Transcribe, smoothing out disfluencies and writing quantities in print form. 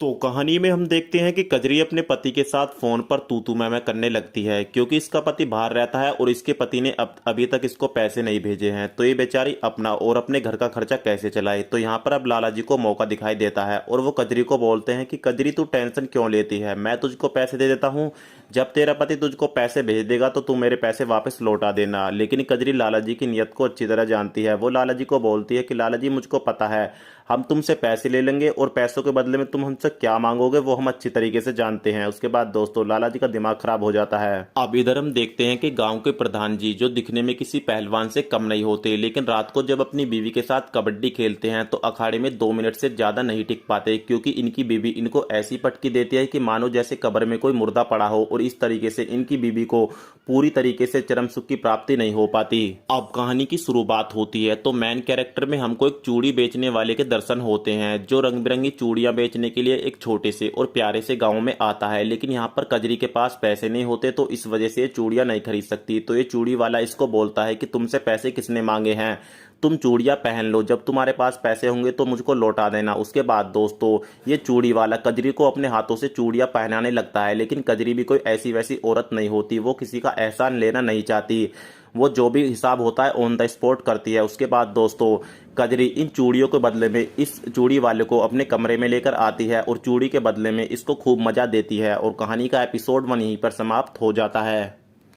तो कहानी में हम देखते हैं कि कजरी अपने पति के साथ फोन पर तू तू मैं करने लगती है क्योंकि इसका पति बाहर रहता है और इसके पति ने अभी तक इसको पैसे नहीं भेजे हैं। तो ये बेचारी अपना और अपने घर का खर्चा कैसे चलाए। तो यहाँ पर अब लाला जी को मौका दिखाई देता है और वो कजरी को बोलते हैं कि कजरी तू टेंशन क्यों लेती है, मैं तुझको पैसे दे देता हूँ। जब तेरा पति तुझको पैसे भेज देगा तो तू मेरे पैसे वापस लौटा देना। लेकिन कजरी लाला जी की नीयत को अच्छी तरह जानती है। वो लाला जी को बोलती है कि लाला जी मुझको पता है हम तुमसे पैसे ले लेंगे और पैसों के बदले में तुम हमसे क्या मांगोगे वो हम अच्छी तरीके से जानते हैं। उसके बाद दोस्तों लाला जी का दिमाग खराब हो जाता है। अब इधर हम देखते हैं कि गांव के प्रधान जी जो दिखने में किसी पहलवान से कम नहीं होते, लेकिन रात को जब अपनी बीवी के साथ कबड्डी खेलते हैं तो अखाड़े में 2 मिनट से ज्यादा नहीं टिक पाते क्योंकि इनकी बीवी इनको ऐसी पटकी देती है कि मानो जैसे कब्र में कोई मुर्दा पड़ा हो और इस तरीके से इनकी बीवी को पूरी तरीके से चरम सुख की प्राप्ति नहीं हो पाती। अब कहानी की शुरुआत होती है तो मेन कैरेक्टर में हमको एक चूड़ी बेचने वाले के दर्शन होते हैं जो रंग बिरंगी चूड़ियां बेचने के लिए एक छोटे से और प्यारे से गांव में आता है। लेकिन यहाँ पर कजरी के पास पैसे नहीं होते तो इस वजह से ये चूड़ियां नहीं खरीद सकती। तो ये चूड़ी वाला इसको बोलता है कि तुमसे पैसे किसने मांगे हैं, तुम चूड़ियां पहन लो, जब तुम्हारे पास पैसे होंगे तो मुझको लौटा देना। उसके बाद दोस्तों ये चूड़ी वाला कजरी को अपने हाथों से चूड़ियां पहनाने लगता है। लेकिन कजरी भी कोई ऐसी वैसी औरत नहीं होती, वो किसी का एहसान लेना नहीं चाहती। वो जो भी हिसाब होता है ऑन द स्पॉट करती है। उसके बाद दोस्तों कजरी इन चूड़ियों के बदले में इस चूड़ी वाले को अपने कमरे में लेकर आती है और चूड़ी के बदले में इसको खूब मजा देती है और कहानी का एपिसोड 1 यहीं पर समाप्त हो जाता है।